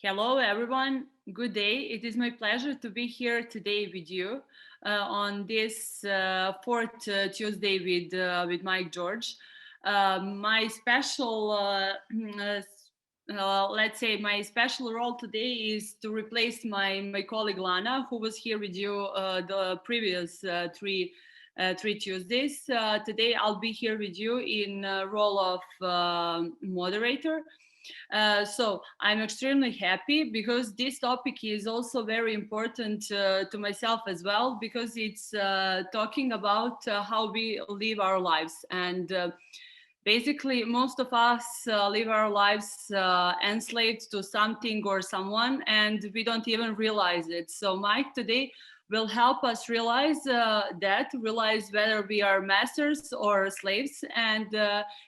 Hello, everyone. Good day. It is my pleasure to be here today with you on this fourth Tuesday with Mike George. My special, let's say, my special role today is to replace my colleague Lana, who was here with you the previous three Tuesdays. Today, I'll be here with you in role of moderator. So I'm extremely happy because this topic is also very important to myself as well, because it's talking about how we live our lives. And basically, most of us live our lives enslaved to something or someone, and we don't even realize it. So Mike today will help us realize whether we are masters or slaves, and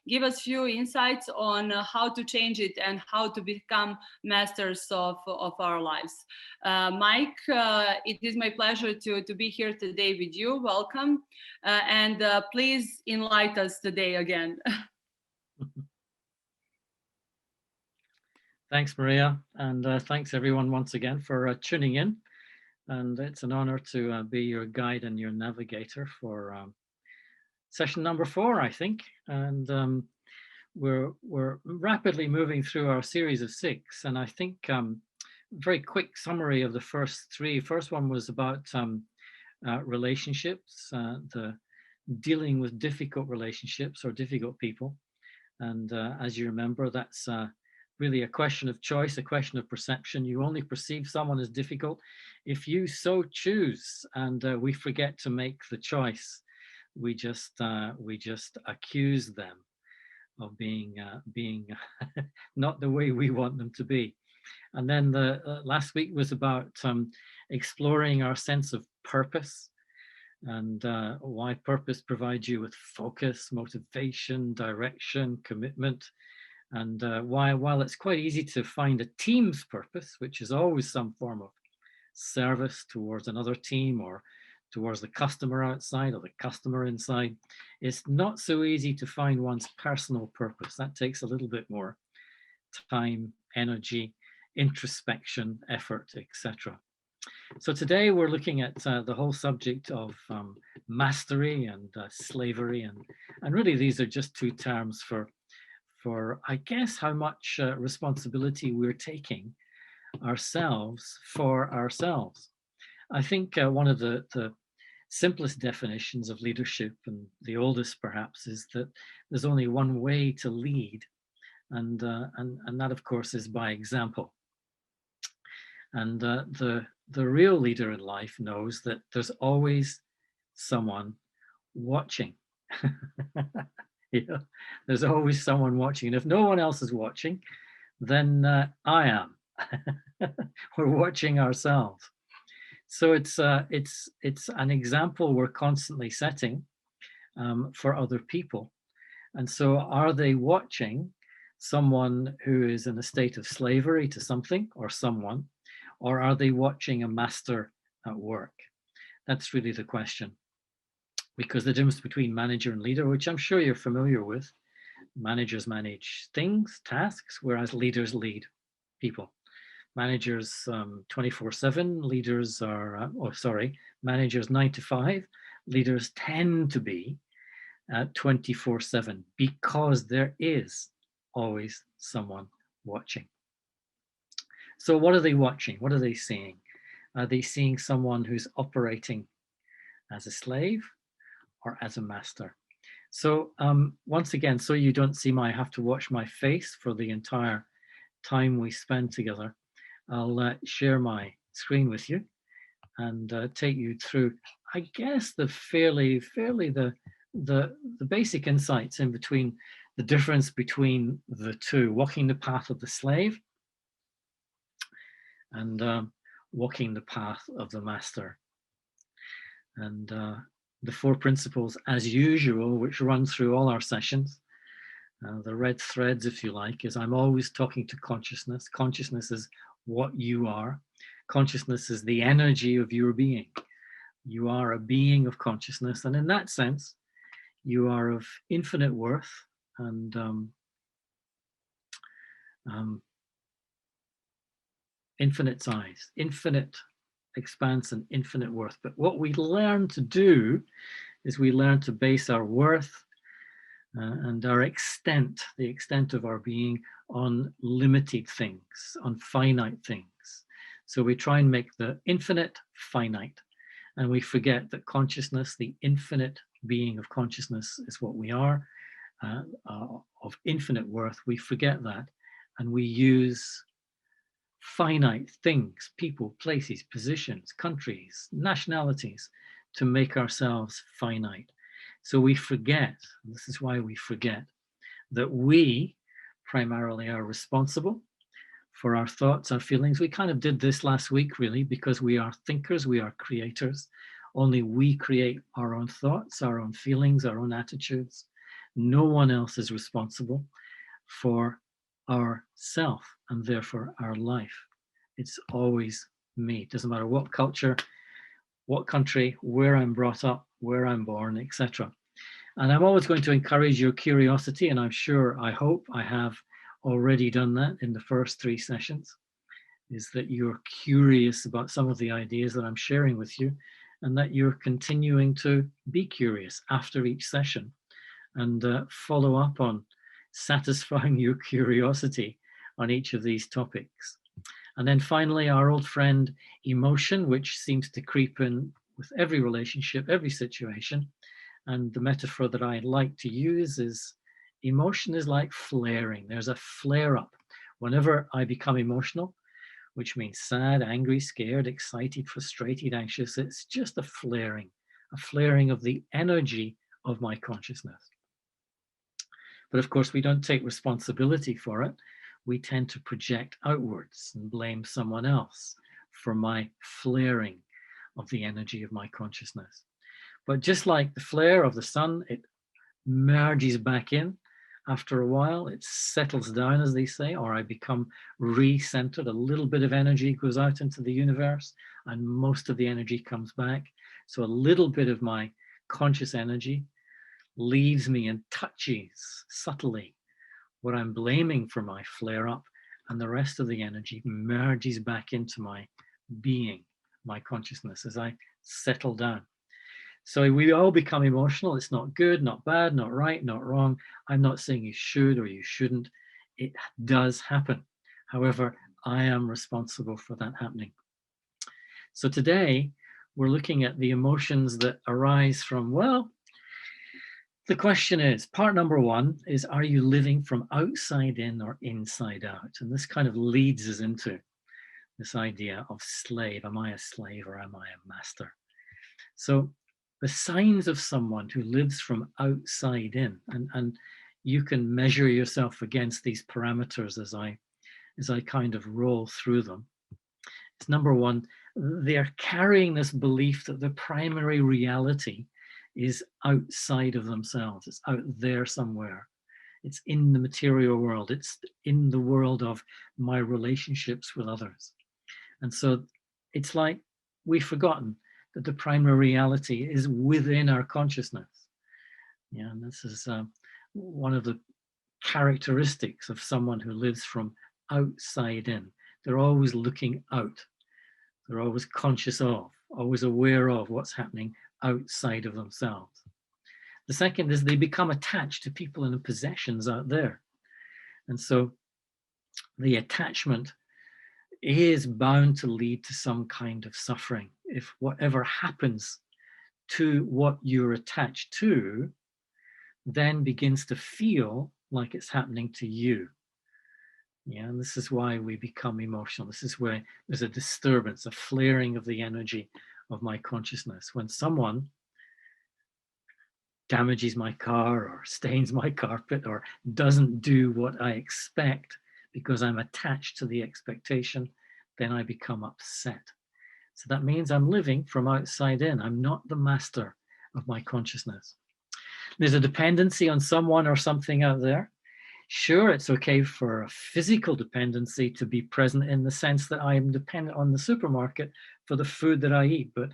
give us few insights on how to change it and how to become masters of our lives. Mike, it is my pleasure to be here today with you. Welcome. And please enlighten us today again. Thanks, Maria, and thanks everyone once again for tuning in. And it's an honor to be your guide and your navigator for session number 4, I think. And we're rapidly moving through our series of 6. And I think very quick summary of the first 3. First one was about relationships, the dealing with difficult relationships or difficult people. And as you remember, that's really a question of choice, a question of perception. You only perceive someone as difficult if you so choose, and we forget to make the choice. We just accuse them of being not the way we want them to be. And then the last week was about exploring our sense of purpose, and why purpose provides you with focus, motivation, direction, commitment. And while it's quite easy to find a team's purpose, which is always some form of service towards another team or towards the customer outside or the customer inside, it's not so easy to find one's personal purpose. That takes a little bit more time, energy, introspection, effort, etc. So today we're looking at the whole subject of mastery and slavery, and really these are just 2 terms for I guess how much responsibility we're taking ourselves for ourselves. I think one of the simplest definitions of leadership, and the oldest perhaps, is that there's only one way to lead, and that of course is by example. And the real leader in life knows that there's always someone watching. Yeah, there's always someone watching, and if no one else is watching, then I am. We're watching ourselves. So it's an example we're constantly setting for other people. And so, are they watching someone who is in a state of slavery to something or someone, or are they watching a master at work? That's really the question. Because the difference between manager and leader, which I'm sure you're familiar with, managers manage things, tasks, whereas leaders lead people. Managers 24/7, leaders are, managers 9 to 5, leaders tend to be 24/7 because there is always someone watching. So what are they watching? What are they seeing? Are they seeing someone who's operating as a slave or as a master? So once again, so you don't see I have to watch my face for the entire time we spend together, I'll share my screen with you and take you through, I guess, the basic insights in between, the difference between the two, walking the path of the slave and walking the path of the master. And the 4 principles, as usual, which run through all our sessions, the red threads, if you like, is I'm always talking to consciousness. Consciousness is what you are. Consciousness is the energy of your being. You are a being of consciousness, and in that sense, you are of infinite worth and infinite size, infinite expanse, and infinite worth. But what we learn to do is we learn to base our worth and our extent, the extent of our being, on limited things, on finite things. So we try and make the infinite finite, and we forget that consciousness, the infinite being of consciousness, is what we are, of infinite worth. We forget that, and we use finite things, people, places, positions, countries, nationalities, to make ourselves finite. So we forget, this is why we forget, that we primarily are responsible for our thoughts, our feelings. We kind of did this last week, really, because we are thinkers, we are creators. Only we create our own thoughts, our own feelings, our own attitudes. No one else is responsible for our self and therefore our life. It's always me. It doesn't matter what culture, what country, where I'm brought up, where I'm born, etc. And I'm always going to encourage your curiosity, and I'm sure, I hope I have already done that in the first 3 sessions, is that you're curious about some of the ideas that I'm sharing with you, and that you're continuing to be curious after each session and follow up on satisfying your curiosity on each of these topics. And then finally, our old friend emotion, which seems to creep in with every relationship, every situation. And the metaphor that I like to use is emotion is like flaring. There's a flare up. Whenever I become emotional, which means sad, angry, scared, excited, frustrated, anxious, it's just a flaring of the energy of my consciousness. But of course, we don't take responsibility for it. We tend to project outwards and blame someone else for my flaring of the energy of my consciousness. But just like the flare of the sun, it merges back in after a while. It settles down, as they say, or I become re-centered. A little bit of energy goes out into the universe and most of the energy comes back. So a little bit of my conscious energy leaves me and touches subtly what I'm blaming for my flare up, and the rest of the energy merges back into my being, my consciousness, as I settle down. So we all become emotional. It's not good, not bad, not right, not wrong. I'm not saying you should or you shouldn't. It does happen. However, I am responsible for that happening. So today we're looking at the emotions that arise from, well, the question is, part number 1 is, are you living from outside in or inside out? And this kind of leads us into this idea of slave. Am I a slave or am I a master? So the signs of someone who lives from outside in, and you can measure yourself against these parameters as I kind of roll through them. It's number 1, they're carrying this belief that the primary reality is outside of themselves. It's out there somewhere. It's in the material world. It's in the world of my relationships with others. And so it's like we've forgotten that the primary reality is within our consciousness. Yeah, and this is one of the characteristics of someone who lives from outside in. They're always looking out. They're always conscious of, always aware of what's happening outside of themselves. The second is they become attached to people and possessions out there. And so the attachment is bound to lead to some kind of suffering. If whatever happens to what you're attached to then begins to feel like it's happening to you. Yeah, and this is why we become emotional. This is where there's a disturbance, a flaring of the energy of my consciousness. When someone damages my car or stains my carpet or doesn't do what I expect because I'm attached to the expectation, then I become upset. So that means I'm living from outside in. I'm not the master of my consciousness. There's a dependency on someone or something out there. Sure, it's okay for a physical dependency to be present in the sense that I am dependent on the supermarket for the food that I eat, but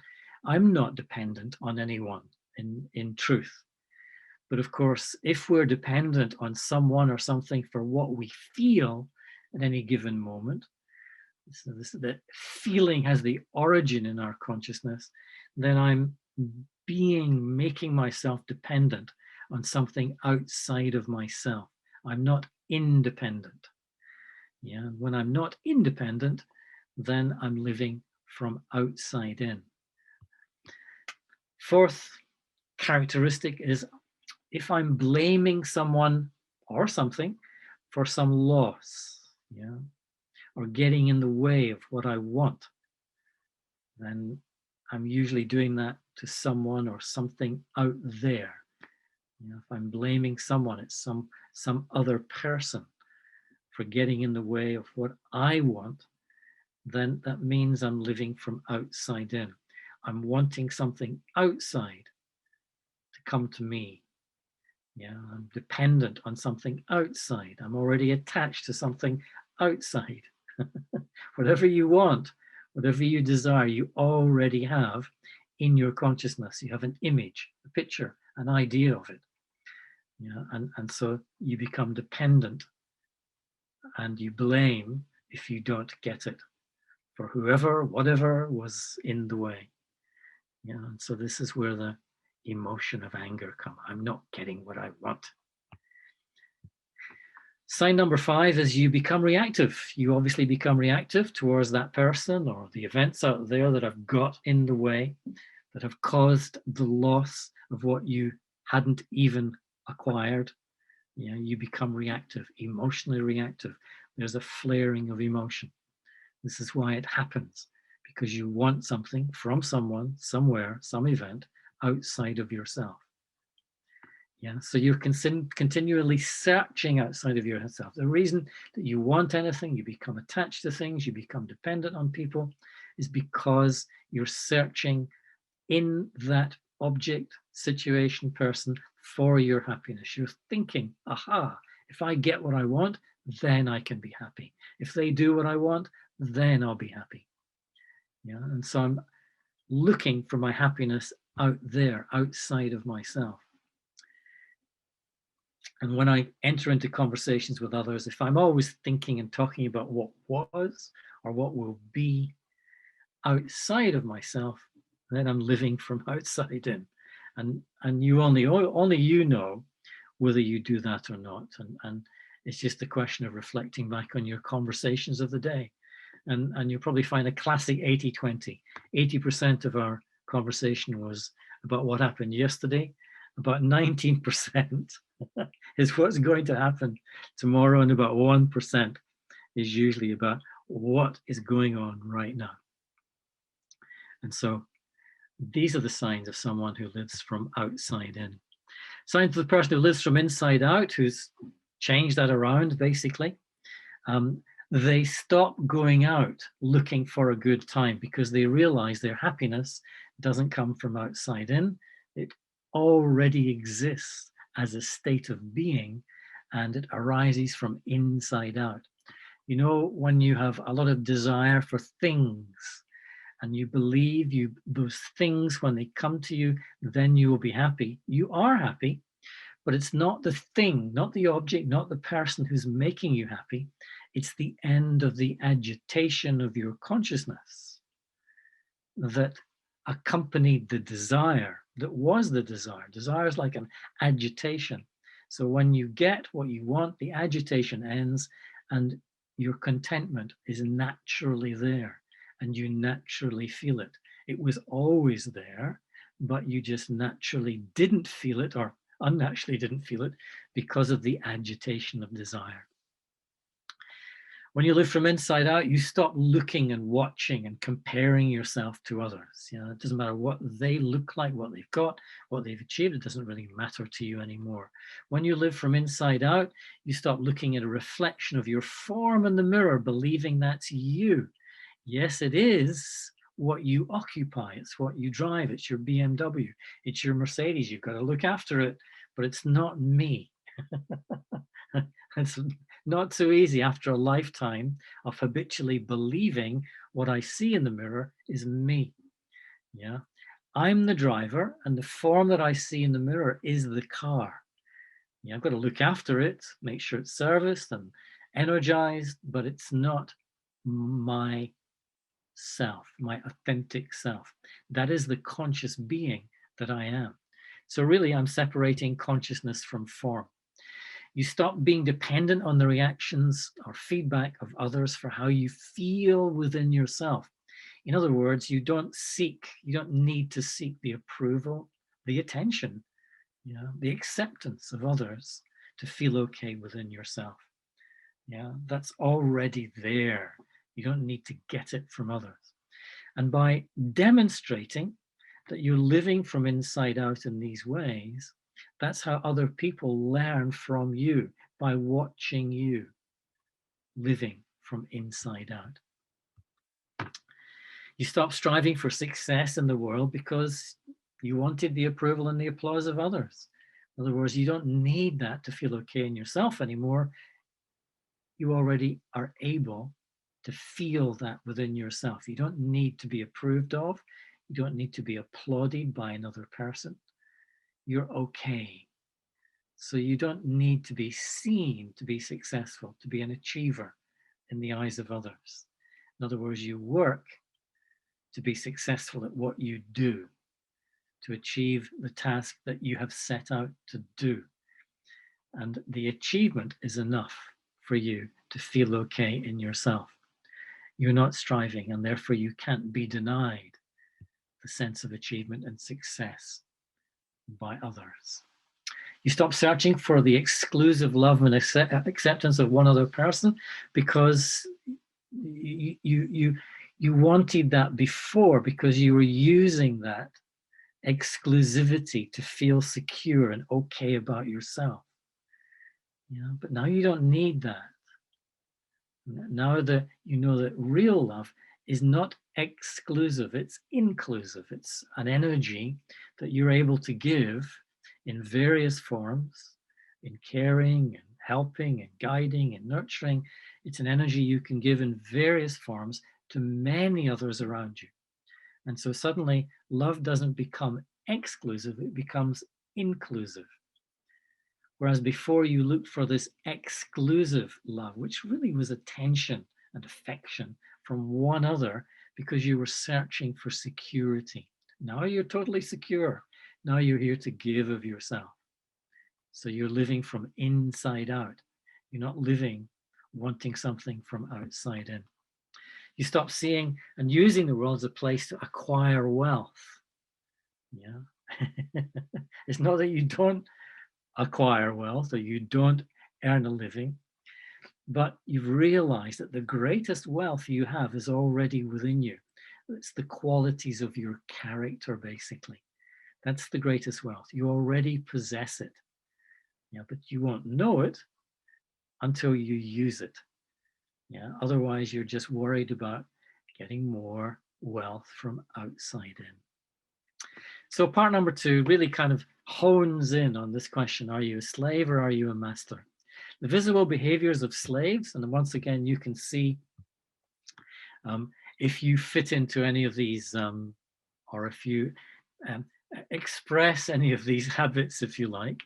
I'm not dependent on anyone in truth. But of course, if we're dependent on someone or something for what we feel at any given moment, So that feeling has the origin in our consciousness, then I'm making myself dependent on something outside of myself. I'm not independent. Yeah, when I'm not independent, then I'm living from outside in. Fourth characteristic is if I'm blaming someone or something for some loss, yeah, or getting in the way of what I want, then I'm usually doing that to someone or something out there. You know, if I'm blaming someone, it's some other person for getting in the way of what I want, then that means I'm living from outside in. I'm wanting something outside to come to me. Yeah, I'm dependent on something outside. I'm already attached to something outside. Whatever you want, whatever you desire, you already have in your consciousness. You have an image, a picture, an idea of it. Yeah, and so you become dependent and you blame if you don't get it for whoever, whatever was in the way. Yeah, and so this is where the emotion of anger comes. I'm not getting what I want. Sign number 5 is you become reactive. You obviously become reactive towards that person or the events out there that have got in the way, that have caused the loss of what you hadn't even acquired. Yeah, you become reactive, emotionally reactive. There's a flaring of emotion. This is why it happens, because you want something from someone, somewhere, some event outside of yourself. Yeah, so you're continually searching outside of yourself. The reason that you want anything, you become attached to things, you become dependent on people, is because you're searching in that object, situation, person for your happiness. You're thinking, aha, if I get what I want, then I can be happy. If they do what I want, then I'll be happy. Yeah, and so I'm looking for my happiness out there, outside of myself. And when I enter into conversations with others, if I'm always thinking and talking about what was or what will be outside of myself, then I'm living from outside in. And you only you know whether you do that or not. And it's just a question of reflecting back on your conversations of the day. And you'll probably find a classic 80-20. 80% of our conversation was about what happened yesterday. About 19% is what's going to happen tomorrow, and about 1% is usually about what is going on right now. And so these are the signs of someone who lives from outside in. Signs of the person who lives from inside out, who's changed that around, basically. They stop going out looking for a good time because they realize their happiness doesn't come from outside in. It already exists as a state of being, and it arises from inside out. You know, when you have a lot of desire for things and you believe those things, when they come to you, then you will be happy. You are happy, but it's not the thing, not the object, not the person who's making you happy. It's the end of the agitation of your consciousness that accompanied the desire, that was the desire. Desire is like an agitation. So when you get what you want, the agitation ends and your contentment is naturally there and you naturally feel it. It was always there, but you just naturally didn't feel it, or unnaturally didn't feel it, because of the agitation of desire. When you live from inside out, you stop looking and watching and comparing yourself to others. You know, it doesn't matter what they look like, what they've got, what they've achieved. It doesn't really matter to you anymore. When you live from inside out, you stop looking at a reflection of your form in the mirror, believing that's you. Yes, it is what you occupy. It's what you drive. It's your BMW. It's your Mercedes. You've got to look after it, but it's not me. It's not so easy after a lifetime of habitually believing what I see in the mirror is me. Yeah, I'm the driver, and the form that I see in the mirror is the car. Yeah, I've got to look after it, make sure it's serviced and energized, but it's not my self, my authentic self. That is the conscious being that I am. So really, I'm separating consciousness from form. You stop being dependent on the reactions or feedback of others for how you feel within yourself. In other words, you don't need to seek the approval, the attention, the acceptance of others to feel okay within yourself. Yeah, that's already there. You don't need to get it from others. And by demonstrating that you're living from inside out in these ways, that's how other people learn from you, by watching you living from inside out. You stop striving for success in the world because you wanted the approval and the applause of others. In other words, you don't need that to feel okay in yourself anymore. You already are able to feel that within yourself. You don't need to be approved of. You don't need to be applauded by another person. You're okay. So you don't need to be seen to be successful, to be an achiever in the eyes of others. In other words, you work to be successful at what you do, to achieve the task that you have set out to do. And the achievement is enough for you to feel okay in yourself. You're not striving, and therefore you can't be denied the sense of achievement and success by others. You stop searching for the exclusive love and acceptance of one other person because you wanted that before, because you were using that exclusivity to feel secure and okay about yourself. But now you don't need that. Now that you know that real love is not exclusive, it's inclusive. It's an energy that you're able to give in various forms, in caring and helping and guiding and nurturing. It's an energy you can give in various forms to many others around you. And so suddenly love doesn't become exclusive, it becomes inclusive. Whereas before you looked for this exclusive love, which really was attention and affection from one other because you were searching for security. Now you're totally secure. Now you're here to give of yourself. So you're living from inside out. You're not living wanting something from outside in. You stop seeing and using the world as a place to acquire wealth. Yeah. It's not that you don't acquire wealth or you don't earn a living, but you've realized that the greatest wealth you have is already within you. It's the qualities of your character, basically. That's the greatest wealth. You already possess it. But you won't know it until you use it. Otherwise, you're just worried about getting more wealth from outside in. So part number 2 really kind of hones in on this question: are you a slave or are you a master? The visible behaviors of slaves, and once again, you can see if you fit into any of these, or if you express any of these habits, if you like.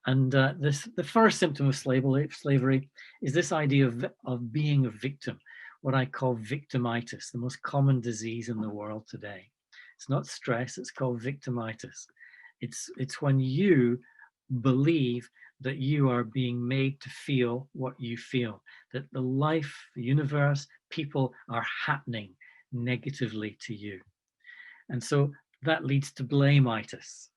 And the first symptom of slavery is this idea of being a victim, what I call victimitis, the most common disease in the world today. It's not stress, it's called victimitis. It's when you believe that you are being made to feel what you feel, that the life, the universe, people are happening negatively to you. And so that leads to blameitis.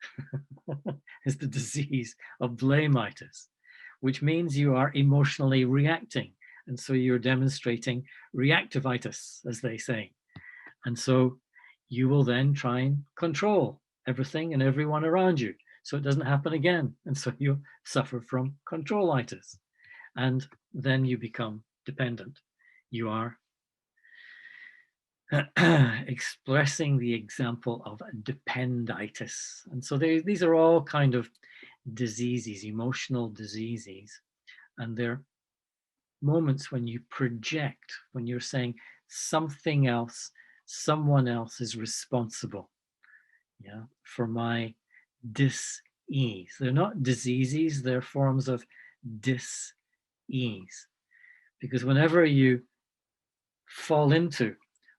Is the disease of blameitis, which means you are emotionally reacting. And so you're demonstrating reactivitis, as they say. And so you will then try and control everything and everyone around you so it doesn't happen again. And so you suffer from controlitis. And then you become dependent. You are expressing the example of dependitis. And so these are all kind of diseases, emotional diseases. And they're moments when you project, when you're saying something else, someone else is responsible, for my dis-ease. They're not diseases, they're forms of dis-ease. Because whenever you fall into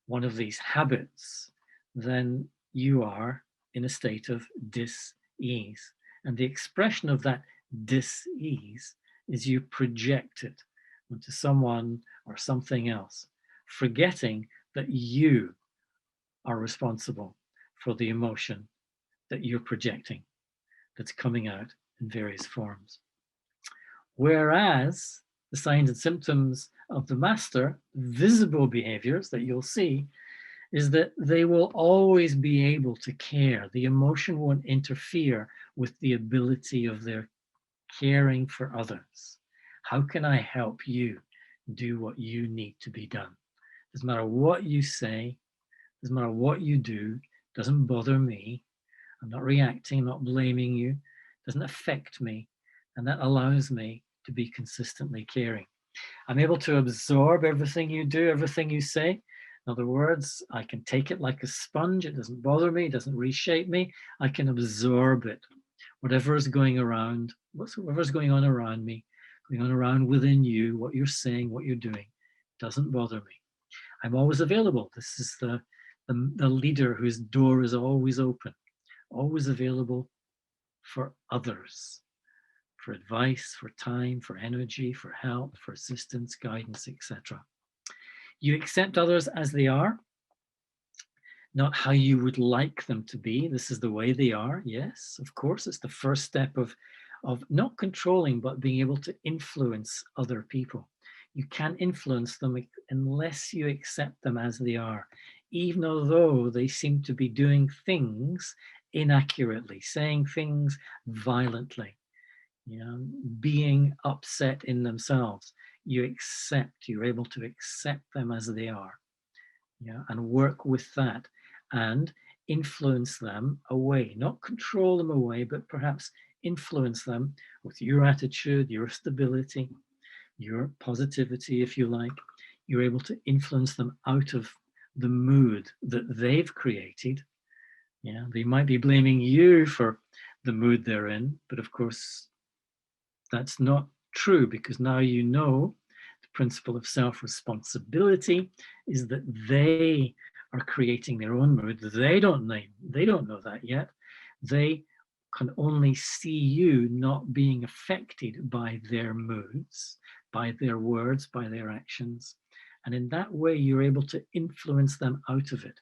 one of these habits, then you are in a state of dis-ease. And the expression of that dis-ease is you project it onto someone or something else, forgetting that you are responsible for the emotion that you're projecting that's coming out in various forms. Whereas the signs and symptoms of the master, visible behaviors that you'll see, is that they will always be able to care. The emotion won't interfere with the ability of their caring for others. How can I help you do what you need to be done? Doesn't matter what you say, doesn't matter what you do, doesn't bother me. I'm not reacting, not blaming you, doesn't affect me. And that allows me to be consistently caring. I'm able to absorb everything you do, everything you say. In other words, I can take it like a sponge. It doesn't bother me, it doesn't reshape me. I can absorb it. Whatever is going around, whatever's going on around me, going on around within you, what you're saying, what you're doing, doesn't bother me. I'm always available. This is the leader whose door is always open, always available for others, for advice, for time, for energy, for help, for assistance, guidance, etc. You accept others as they are, not how you would like them to be. This is the way they are. Yes, of course, it's the first step of not controlling, but being able to influence other people. You can't influence them unless you accept them as they are, even though they seem to be doing things inaccurately, saying things violently, being upset in themselves. You're able to accept them as they are, and work with that and influence them away, not control them away, but perhaps influence them with your attitude, your stability, your positivity, if you like. You're able to influence them out of the mood that they've created. They might be blaming you for the mood they're in, but of course, that's not true, because now you know the principle of self-responsibility is that they are creating their own mood. They don't know that yet. They can only see you not being affected by their moods, by their words, by their actions. And in that way, you're able to influence them out of it.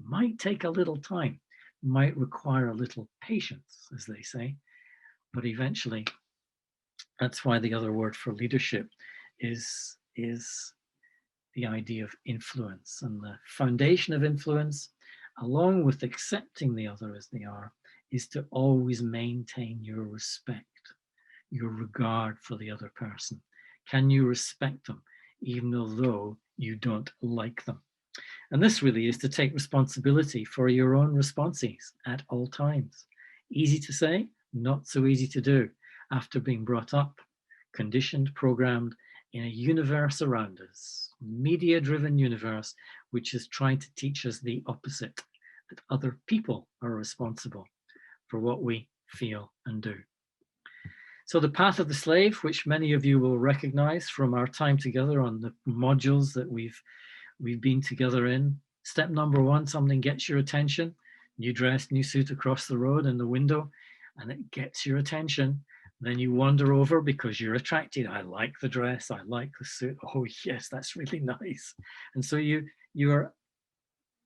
Might take a little time, might require a little patience, as they say, but eventually, that's why the other word for leadership is the idea of influence. And the foundation of influence, along with accepting the other as they are, is to always maintain your respect, your regard for the other person. Can you respect them even though you don't like them? And this really is to take responsibility for your own responses at all times. Easy to say, not so easy to do after being brought up, conditioned, programmed in a universe around us, media-driven universe, which is trying to teach us the opposite, that other people are responsible for what we feel and do. So the path of the slave, which many of you will recognize from our time together on the modules that we've been together in. Step number one, something gets your attention. New dress, new suit across the road in the window, and it gets your attention. Then you wander over because you're attracted. I like the dress, I like the suit. Oh yes, that's really nice. And so you're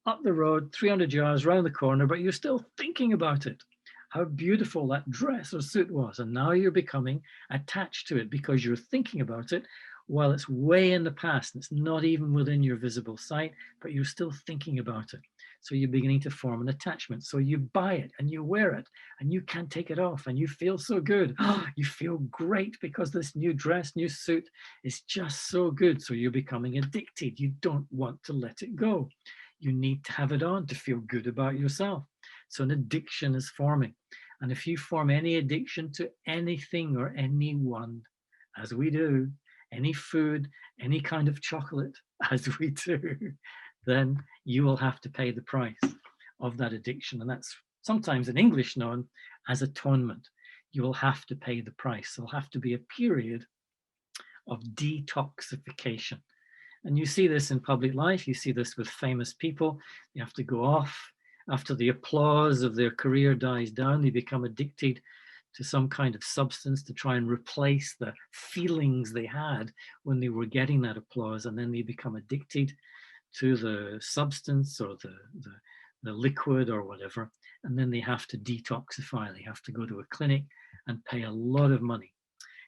up the road, 300 yards round the corner, but you're still thinking about it. How beautiful that dress or suit was. And now you're becoming attached to it because you're thinking about it while it's way in the past. It's not even within your visible sight, but you're still thinking about it. So you're beginning to form an attachment. So you buy it and you wear it and you can't take it off and you feel so good. You feel great because this new dress, new suit is just so good. So you're becoming addicted. You don't want to let it go. You need to have it on to feel good about yourself. So an addiction is forming. And if you form any addiction to anything or anyone, as we do, any food, any kind of chocolate, as we do, then you will have to pay the price of that addiction. And that's sometimes in English known as atonement. You will have to pay the price. There'll have to be a period of detoxification. And you see this in public life. You see this with famous people. They have to go off after the applause of their career dies down. They become addicted to some kind of substance to try and replace the feelings they had when they were getting that applause. And then they become addicted to the substance or the liquid or whatever. And then they have to detoxify. They have to go to a clinic and pay a lot of money.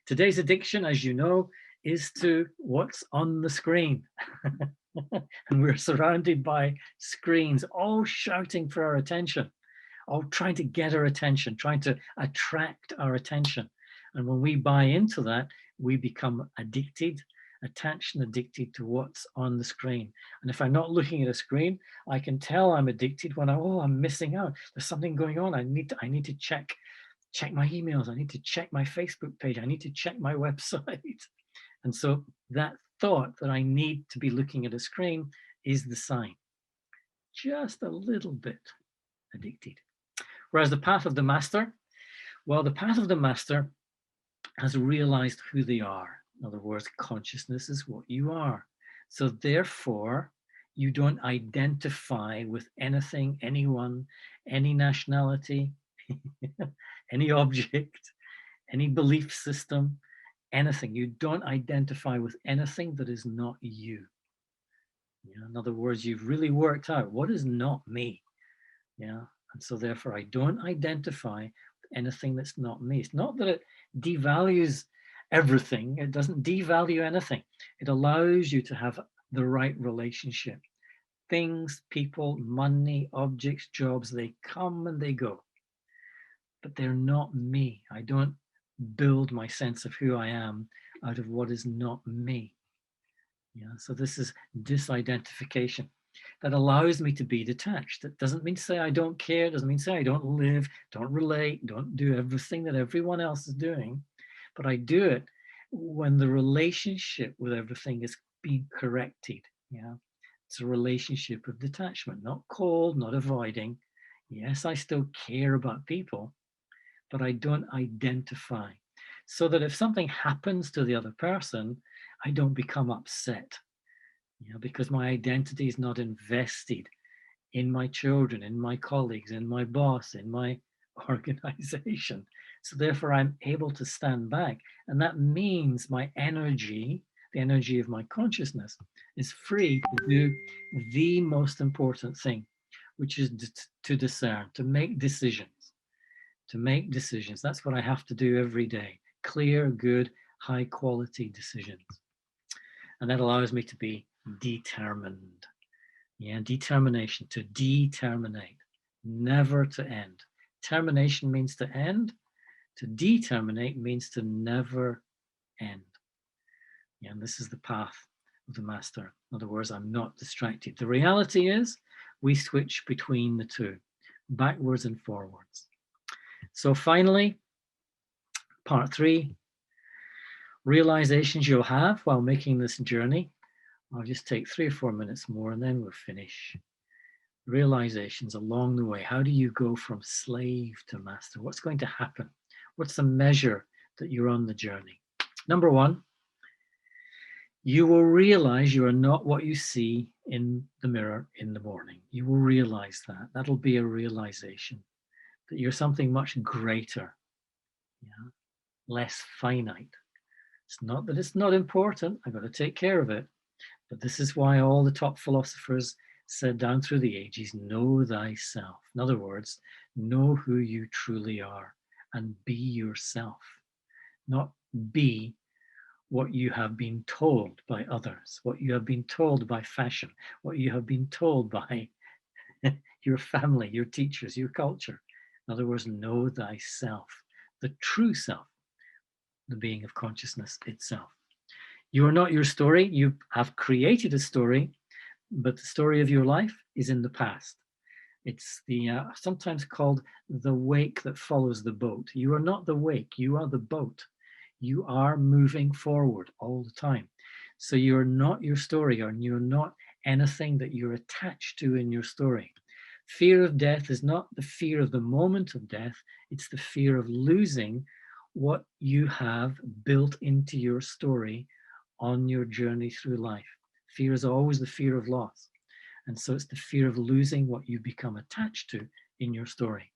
Today's addiction, as you know, is to what's on the screen. And we're surrounded by screens, all shouting for our attention, all trying to get our attention, trying to attract our attention. And when we buy into that, we become addicted, attached and addicted to what's on the screen. And if I'm not looking at a screen, I can tell I'm addicted when I'm missing out. There's something going on. I need to check my emails. I need to check my Facebook page. I need to check my website. And so that thought that I need to be looking at a screen is the sign. Just a little bit addicted. Whereas the path of the master, well, the path of the master has realized who they are. In other words, consciousness is what you are. So therefore, you don't identify with anything, anyone, any nationality, any object, any belief system, anything. You don't identify with anything that is not you. Yeah, in other words, you've really worked out what is not me. Yeah. And so therefore I don't identify with anything that's not me. It's not that it devalues everything. It doesn't devalue anything. It allows you to have the right relationship. Things, people, money, objects, jobs, they come and they go. But they're not me. I don't build my sense of who I am out of what is not me. Yeah, so this is disidentification that allows me to be detached. It doesn't mean to say I don't care, doesn't mean to say I don't live, don't relate, don't do everything that everyone else is doing, but I do it when the relationship with everything is being corrected. Yeah, it's a relationship of detachment, not cold, not avoiding. Yes, I still care about people, but I don't identify. So that if something happens to the other person, I don't become upset, because my identity is not invested in my children, in my colleagues, in my boss, in my organization. So therefore, I'm able to stand back. And that means my energy, the energy of my consciousness, is free to do the most important thing, which is to discern, to make decisions. To make decisions. That's what I have to do every day. Clear, good, high quality decisions. And that allows me to be determined. Yeah, determination, to determinate, never to end. Termination means to end. To determinate means to never end. Yeah, and this is the path of the master. In other words, I'm not distracted. The reality is we switch between the two, backwards and forwards. So finally, part 3, realizations you'll have while making this journey. I'll just take 3 or 4 minutes more and then we'll finish. Realizations along the way. How do you go from slave to master? What's going to happen? What's the measure that you're on the journey? Number 1, you will realize you are not what you see in the mirror in the morning. You will realize that. That'll be a realization that you're something much greater, less finite. It's not that it's not important. I've got to take care of it. But this is why all the top philosophers said down through the ages, know thyself. In other words, know who you truly are and be yourself, not be what you have been told by others, what you have been told by fashion, what you have been told by your family, your teachers, your culture. In other words, know thyself, the true self, the being of consciousness itself. You are not your story. You have created a story, but the story of your life is in the past. It's the sometimes called the wake that follows the boat. You are not the wake, you are the boat. You are moving forward all the time. So you're not your story, or you're not anything that you're attached to in your story. Fear of death is not the fear of the moment of death, it's the fear of losing what you have built into your story on your journey through life. Fear is always the fear of loss. And so it's the fear of losing what you become attached to in your story.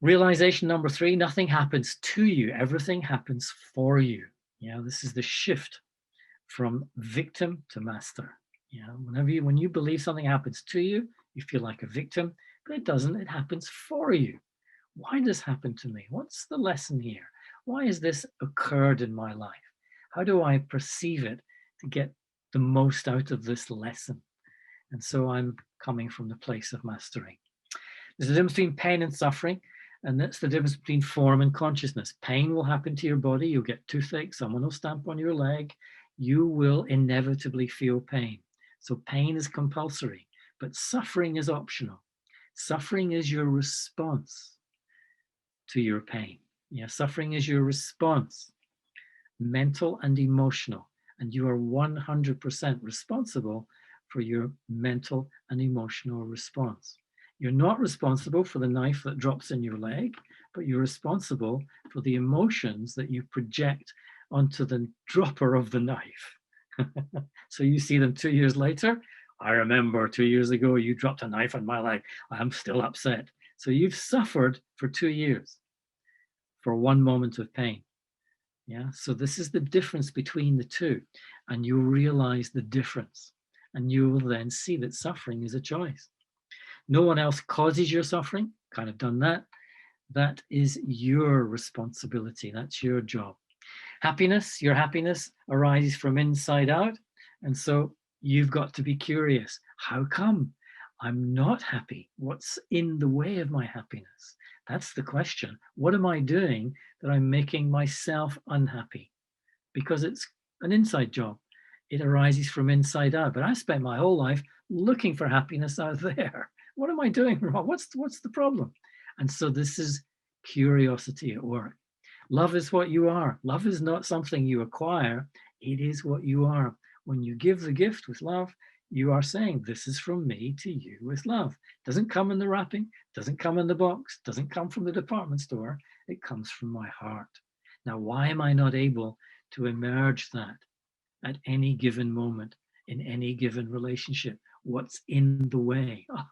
Realization number 3, nothing happens to you. Everything happens for you. This is the shift from victim to master. When you believe something happens to you, you feel like a victim, but it doesn't. It happens for you. Why does this happen to me? What's the lesson here? Why has this occurred in my life? How do I perceive it to get the most out of this lesson? And so I'm coming from the place of mastery. There's a difference between pain and suffering, and that's the difference between form and consciousness. Pain will happen to your body. You'll get toothache. Someone will stamp on your leg. You will inevitably feel pain. So pain is compulsory, but suffering is optional. Suffering is your response to your pain. Suffering is your response, mental and emotional, and you are 100% responsible for your mental and emotional response. You're not responsible for the knife that drops in your leg, but you're responsible for the emotions that you project onto the dropper of the knife. So you see them 2 years later. I remember 2 years ago, you dropped a knife on my leg. I'm still upset. So you've suffered for 2 years for one moment of pain. So this is the difference between the two, and you realize the difference, and you will then see that suffering is a choice. No one else causes your suffering. Kind of done that. That is your responsibility. That's your job. Happiness, your happiness arises from inside out, and so you've got to be curious. How come I'm not happy? What's in the way of my happiness? That's the question. What am I doing that I'm making myself unhappy? Because it's an inside job. It arises from inside out. But I spent my whole life looking for happiness out there. What am I doing wrong? What's the problem? And so this is curiosity at work. Love is what you are. Love is not something you acquire. It is what you are. When you give the gift with love, you are saying, this is from me to you with love. Doesn't come in the wrapping, doesn't come in the box, doesn't come from the department store. It comes from my heart. Now, why am I not able to emerge that at any given moment, in any given relationship? What's in the way? Oh,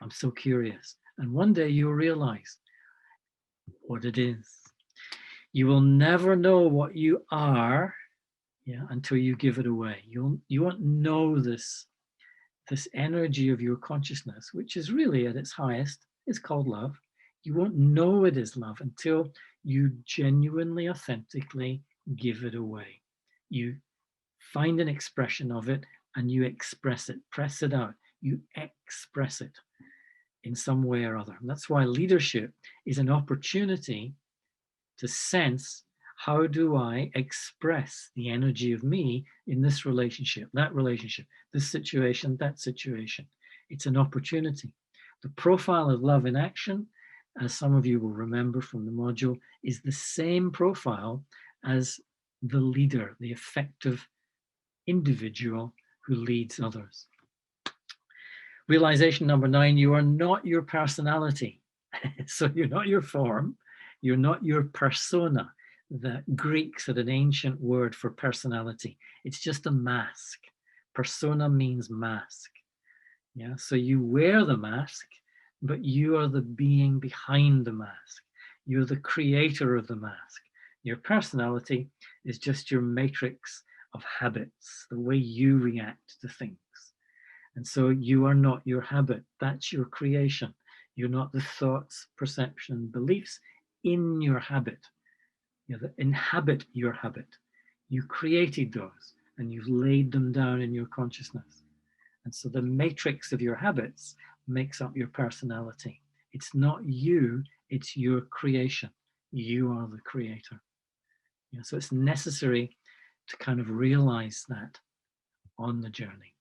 I'm so curious. And one day you'll realize what it is. You will never know what you are until you give it away. You won't know this energy of your consciousness, which is really at its highest, is called love. You won't know it is love until you genuinely, authentically give it away. You find an expression of it and you express it, press it out. You express it in some way or other. And that's why leadership is an opportunity to sense, how do I express the energy of me in this relationship, that relationship, this situation, that situation? It's an opportunity. The profile of love in action, as some of you will remember from the module, is the same profile as the leader, the effective individual who leads others. Realization number 9, you are not your personality. So you're not your form, you're not your persona. The Greeks had an ancient word for personality. It's just a mask. Persona means mask. So you wear the mask, but you are the being behind the mask. You're the creator of the mask. Your personality is just your matrix of habits, the way you react to things. And so you are not your habit. That's your creation. You're not the thoughts, perception, beliefs in your habit. That inhabit your habit. You created those and you've laid them down in your consciousness. And so the matrix of your habits makes up your personality. It's not you, it's your creation. You are the creator. So it's necessary to kind of realize that on the journey.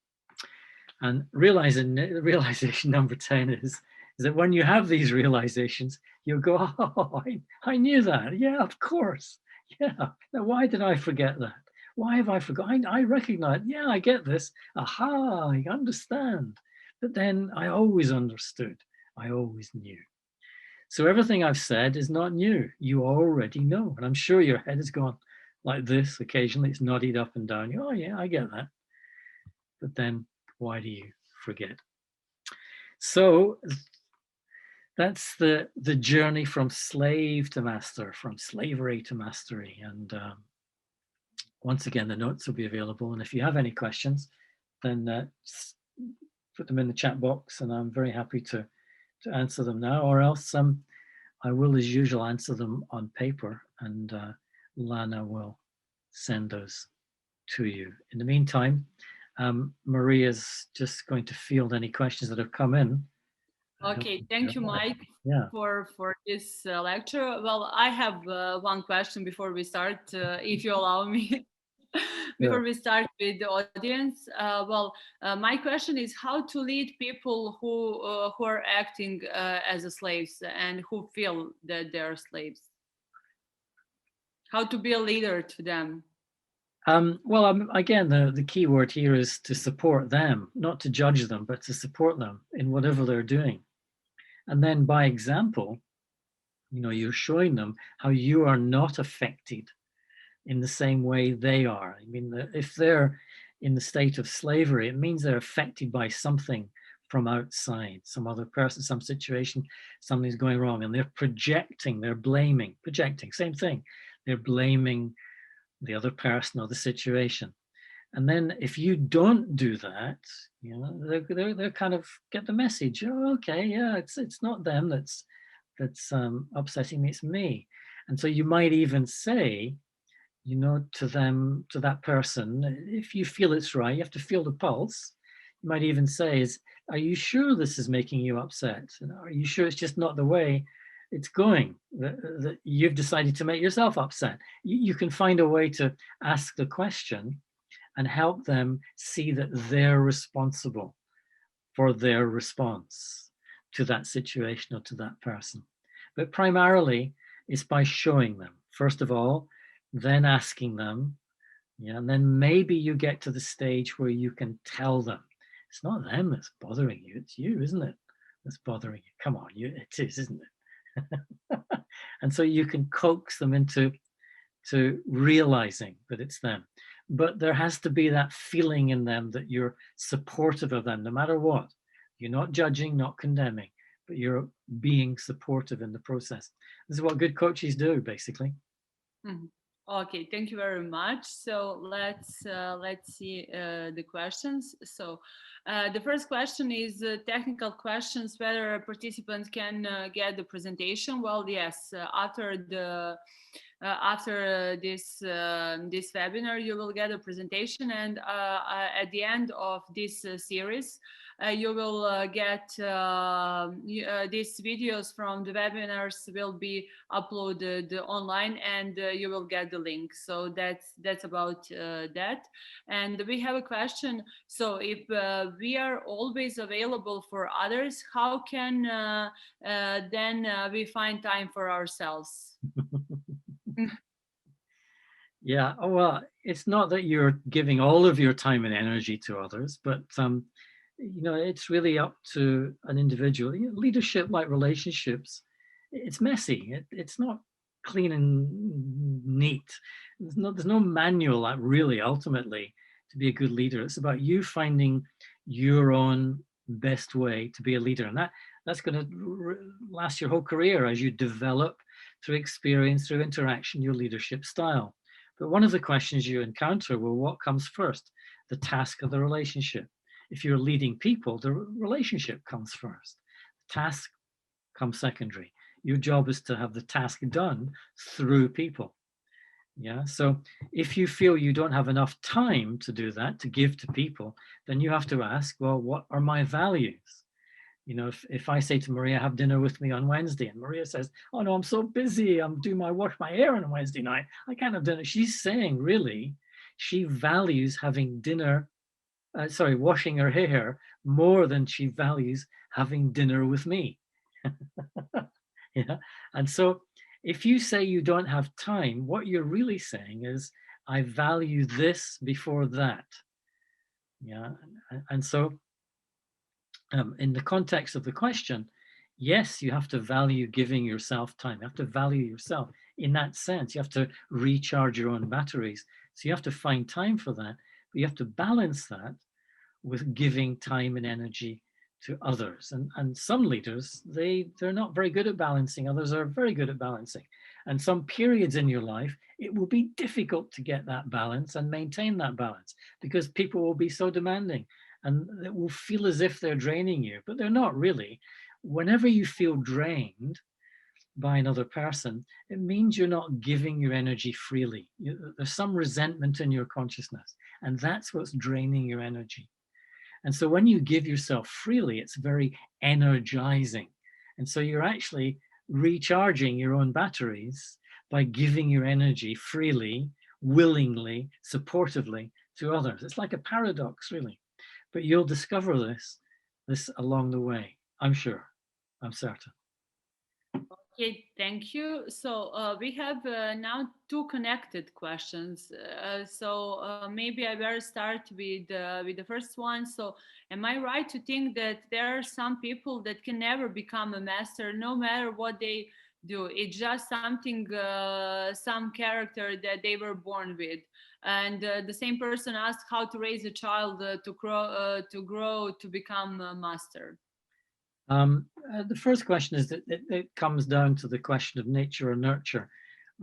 And realization number 10 is that when you have these realizations, you'll go, oh, I knew that. Yeah, of course. Yeah. Now, why did I forget that? Why have I forgotten? I recognize, yeah, I get this. Aha, I understand. But then I always understood. I always knew. So everything I've said is not new. You already know. And I'm sure your head has gone like this occasionally. It's nodded up and down. Oh, yeah, I get that. but then why do you forget? So that's the journey from slave to master, from slavery to mastery. And once again, the notes will be available. And if you have any questions, then put them in the chat box, and I'm very happy to answer them now, or else I will, as usual, answer them on paper, and Lana will send those to you. In the meantime, Maria's just going to field any questions that have come in. Okay, thank you, Mike, Yeah. for this lecture. Well, I have one question before we start, if you allow me. Before we start with the audience, my question is how to lead people who are acting as slaves and who feel that they're slaves. How to be a leader to them. Well, again, the key word here is to support them, not to judge them, but to support them in whatever they're doing. And then by example, you're showing them how you are not affected in the same way they are. I mean, if they're in the state of slavery, it means they're affected by something from outside, some other person, some situation, something's going wrong, and they're projecting, they're blaming, same thing. They're blaming the other person or the situation. And then if you don't do that, they're kind of get the message. Oh, okay, yeah, it's not them that's upsetting me, it's me. And so you might even say, to them, to that person, if you feel it's right, you have to feel the pulse. You might even say, are you sure this is making you upset? Are you sure it's just not the way it's going, that you've decided to make yourself upset? You can find a way to ask the question and help them see that they're responsible for their response to that situation or to that person. But primarily, it's by showing them, first of all, then asking them, and then maybe you get to the stage where you can tell them, it's not them that's bothering you, it's you, isn't it, that's bothering you? Come on, it is, isn't it? And so you can coax them into realizing that it's them. But there has to be that feeling in them that you're supportive of them, no matter what. You're not judging, not condemning, but you're being supportive in the process. This is what good coaches do, basically. Mm-hmm. Okay, thank you very much. So let's see the questions. So the first question is technical questions, whether a participant can get the presentation. Well, yes, after this webinar, you will get a presentation, and at the end of this series, you will get these videos from the webinars will be uploaded online, and you will get the link. So that's about that. And we have a question. So if we are always available for others, how can then we find time for ourselves? Yeah, well, it's not that you're giving all of your time and energy to others, but it's really up to an individual. Leadership, like relationships, it's messy. It's not clean and neat. There's no manual that really ultimately to be a good leader. It's about you finding your own best way to be a leader, and that's going to last your whole career as you develop through experience, through interaction, your leadership style. But one of the questions you encounter, well, what comes first? The task of the relationship. If you're leading people, the relationship comes first. The task comes secondary. Your job is to have the task done through people. Yeah. So if you feel you don't have enough time to do that, to give to people, then you have to ask, well, what are my values? If I say to Maria, have dinner with me on Wednesday, and Maria says, oh no, I'm so busy, I'm doing wash my hair on Wednesday night, I can't have dinner. She's saying really, she values having dinner, washing her hair more than she values having dinner with me. Yeah. And so if you say you don't have time, what you're really saying is, I value this before that. Yeah. And so in the context of the question, yes, you have to value giving yourself time. You have to value yourself in that sense. You have to recharge your own batteries. So you have to find time for that. But you have to balance that with giving time and energy to others. And some leaders, they're not very good at balancing, others are very good at balancing. And some periods in your life, it will be difficult to get that balance and maintain that balance because people will be so demanding and it will feel as if they're draining you, but they're not really. Whenever you feel drained by another person, it means you're not giving your energy freely. There's some resentment in your consciousness, and that's what's draining your energy. And so when you give yourself freely, it's very energizing. And so you're actually recharging your own batteries by giving your energy freely, willingly, supportively to others. It's like a paradox, really. But you'll discover this along the way, I'm sure. I'm certain. Okay, thank you. So we have now two connected questions. Maybe I better start with the first one. So, am I right to think that there are some people that can never become a master, no matter what they do? It's just something, some character that they were born with. And the same person asked how to raise a child to grow to become a master. The first question is that it comes down to the question of nature or nurture.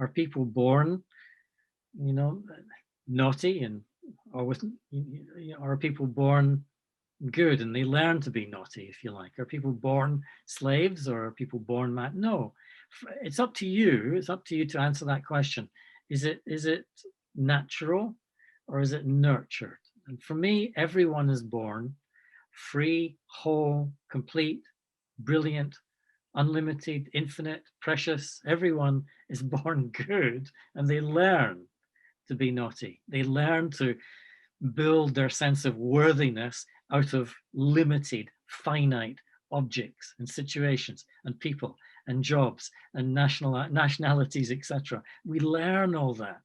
Are people born, you know, naughty and or with, are people born good and they learn to be naughty, if you like? Are people born slaves or are people born mad? No, it's up to you. It's up to you to answer that question. Is it natural or is it nurtured? And for me, everyone is born free, whole, complete, brilliant, unlimited, infinite, precious. Everyone is born good and they learn to be naughty. They learn to build their sense of worthiness out of limited, finite objects and situations and people and jobs and nationalities, etc. We learn all that.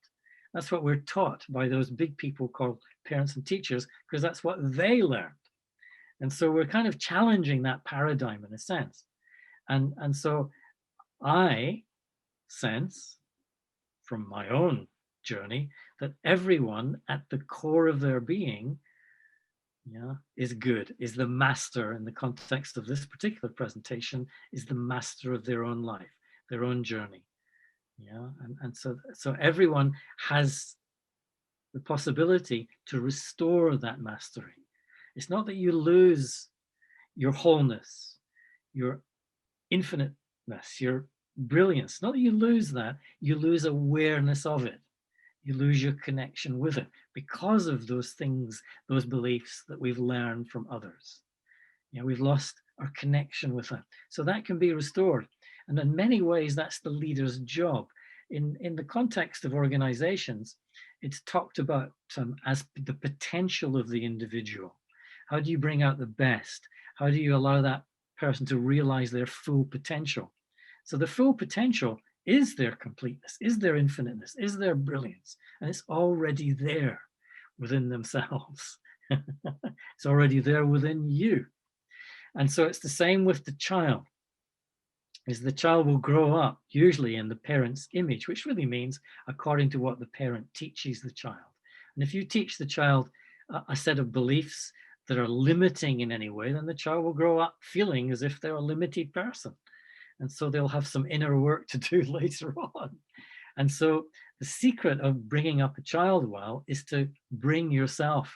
That's what we're taught by those big people called parents and teachers, because that's what they learned. And so we're kind of challenging that paradigm in a sense. And so I sense from my own journey that everyone at the core of their being, yeah, is good, is the master in the context of this particular presentation, is the master of their own life, their own journey. Yeah, and so everyone has the possibility to restore that mastery. It's not that you lose your wholeness, your infiniteness, your brilliance. Not that you lose that, you lose awareness of it. You lose your connection with it because of those things, those beliefs that we've learned from others. You know, we've lost our connection with that. So that can be restored. And in many ways, that's the leader's job. In the context of organizations, it's talked about as the potential of the individual. How do you bring out the best? How do you allow that person to realize their full potential? So the full potential is their completeness, is their infiniteness, is their brilliance, and it's already there within themselves. It's already there within you. And so it's the same with the child, is the child will grow up usually in the parent's image, which really means according to what the parent teaches the child. And if you teach the child a set of beliefs that are limiting in any way, then the child will grow up feeling as if they're a limited person. And so they'll have some inner work to do later on. And so the secret of bringing up a child well is to bring yourself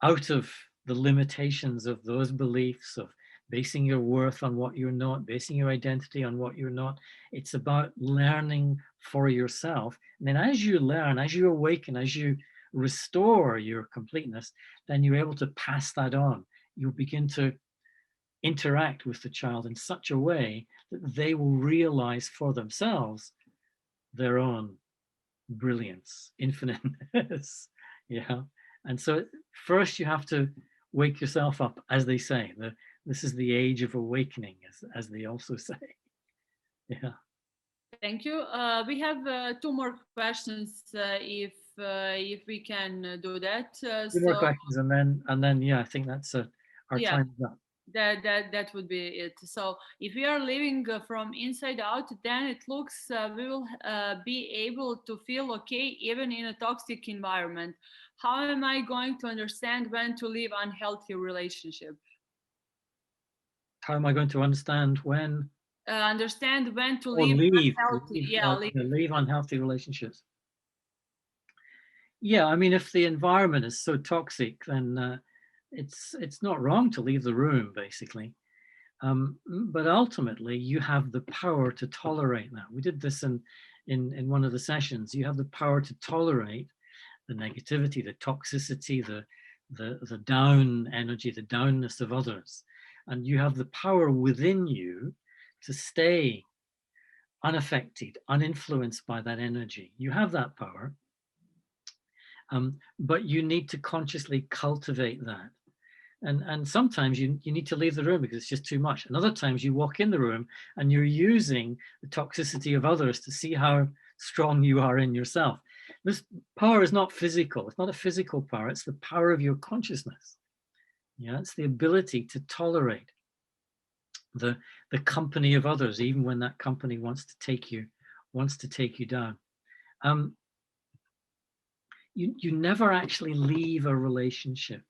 out of the limitations of those beliefs of basing your worth on what you're not, basing your identity on what you're not. It's about learning for yourself. And then as you learn, as you awaken, as you restore your completeness, then you're able to pass that on. You'll begin to interact with the child in such a way that they will realize for themselves their own brilliance, infiniteness. Yeah. And so first you have to wake yourself up, as they say. This is the age of awakening, as they also say. Yeah. Thank you. We have two more questions, if we can do that. Two more questions, and then yeah, I think that's our Yeah, time is up. that would be it. So if we are living from inside out, then it looks we will be able to feel okay even in a toxic environment. how am I going to understand when to leave unhealthy relationship? How am I going to understand when Understand when to or leave leave, unhealthy. Yeah, leave. leave unhealthy relationships? Yeah, I mean, if the environment is so toxic, then it's not wrong to leave the room, basically. But ultimately, you have the power to tolerate that. We did this in one of the sessions. You have the power to tolerate the negativity, the toxicity, the down energy, the downness of others, and you have the power within you to stay unaffected, uninfluenced by that energy. You have that power, but you need to consciously cultivate that. And sometimes you need to leave the room because it's just too much. And other times you walk in the room and you're using the toxicity of others to see how strong you are in yourself. This power is not physical. It's not a physical power. It's the power of your consciousness. Yeah, it's the ability to tolerate the company of others, even when that company wants to take you down. You never actually leave a relationship.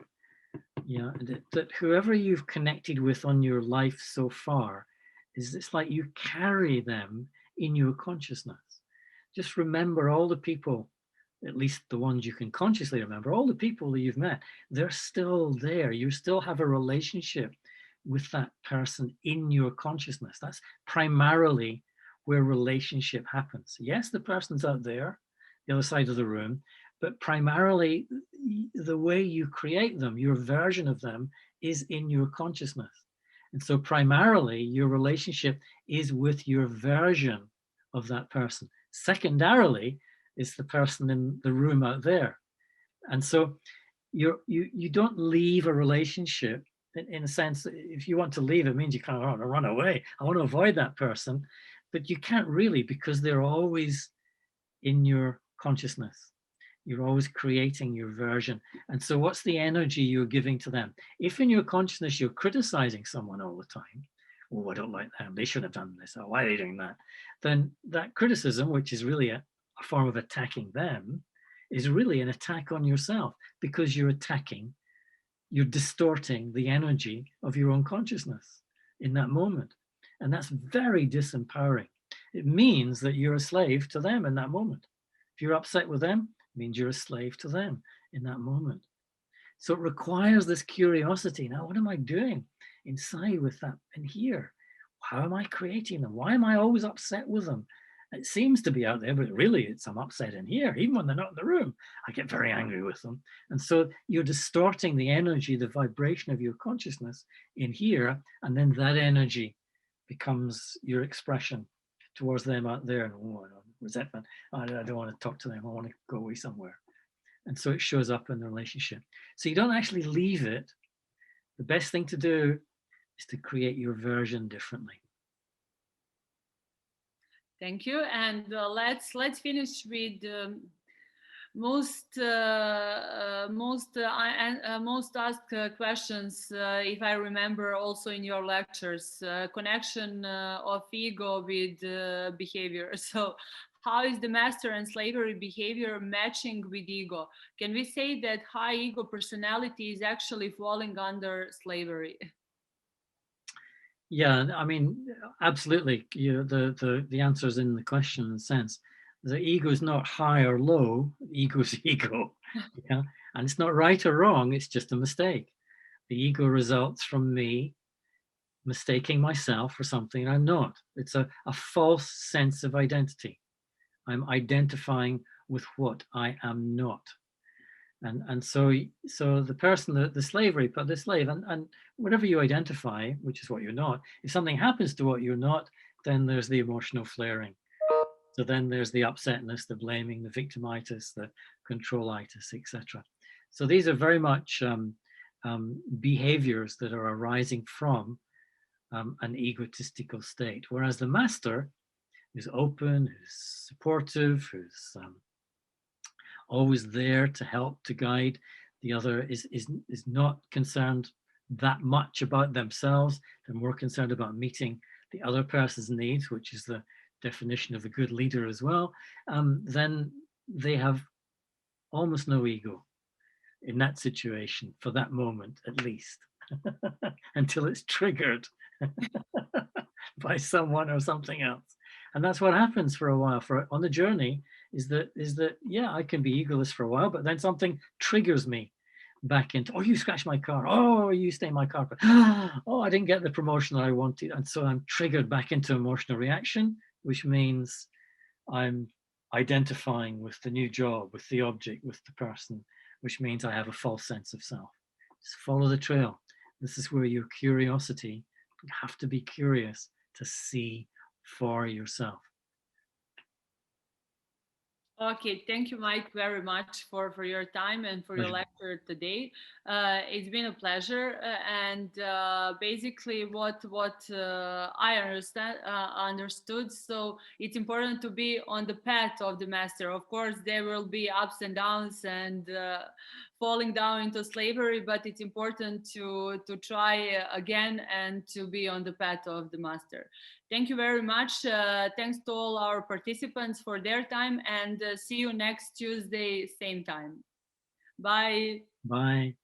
Yeah, that whoever you've connected with on your life so far, is it's like you carry them in your consciousness. Just remember all the people, at least the ones you can consciously remember, all the people that you've met, they're still there. You still have a relationship with that person in your consciousness. That's primarily where relationship happens. Yes, the person's out there, the other side of the room, but primarily the way you create them, your version of them, is in your consciousness. And so primarily your relationship is with your version of that person. Secondarily is the person in the room out there. And so you don't leave a relationship in a sense. If you want to leave, it means you kind of want to run away. I want to avoid that person, but you can't really, because they're always in your consciousness. You're always creating your version. And so what's the energy you're giving to them? If in your consciousness you're criticizing someone all the time, oh, I don't like them, they should have done this, oh, why are they doing that? Then that criticism, which is really a form of attacking them, is really an attack on yourself, because you're distorting the energy of your own consciousness in that moment. And that's very disempowering. It means that you're a slave to them in that moment. If you're upset with them, it means you're a slave to them in that moment. So it requires this curiosity. Now, what am I doing inside with that in here? How am I creating them? Why am I always upset with them? It seems to be out there, but really I'm upset in here. Even when they're not in the room, I get very angry with them. And so you're distorting the energy, the vibration of your consciousness in here. And then that energy becomes your expression towards them out there. And oh, resentment. I don't want to talk to them. I want to go away somewhere. And so it shows up in the relationship. So you don't actually leave it. The best thing to do is to create your version differently. Thank you. And let's finish with most asked questions, if I remember, also in your lectures, connection of ego with behavior. So how is the master and slavery behavior matching with ego? Can we say that high ego personality is actually falling under slavery? Yeah, I mean, absolutely. The answer is in the question, in a sense. The ego is not high or low. Ego's ego. Yeah, and it's not right or wrong. It's just a mistake. The ego results from me mistaking myself for something I'm not. It's a false sense of identity. I'm identifying with what I am not. And so the person, the slavery, but the slave, and whatever you identify, which is what you're not, if something happens to what you're not, then there's the emotional flaring. So then there's the upsetness, the blaming, the victimitis, the controlitis, etc. So these are very much behaviors that are arising from an egotistical state. Whereas the master, who's open, who's supportive, who's always there to help, to guide the other, is not concerned that much about themselves. They're more concerned about meeting the other person's needs, which is the definition of a good leader as well. Then they have almost no ego. in that situation for that moment at least, until it's triggered by someone or something else. And that's what happens for a while for on the journey, is that yeah, I can be egoless for a while, but then something triggers me back into, oh, you scratched my car, oh, you stained my carpet, oh, I didn't get the promotion that I wanted, and so I'm triggered back into emotional reaction, which means I'm identifying with the new job, with the object, with the person, which means I have a false sense of self. Just follow the trail. This is where your curiosity, you have to be curious to see for yourself. Okay, thank you, Mike, very much for your time and for your Pleasure. lecture today. It's been a pleasure, and basically, what I understood. So it's important to be on the path of the master. Of course, there will be ups and downs and falling down into slavery, but it's important to try again and to be on the path of the master. Thank you very much. Thanks to all our participants for their time, and see you next Tuesday, same time. Bye. Bye.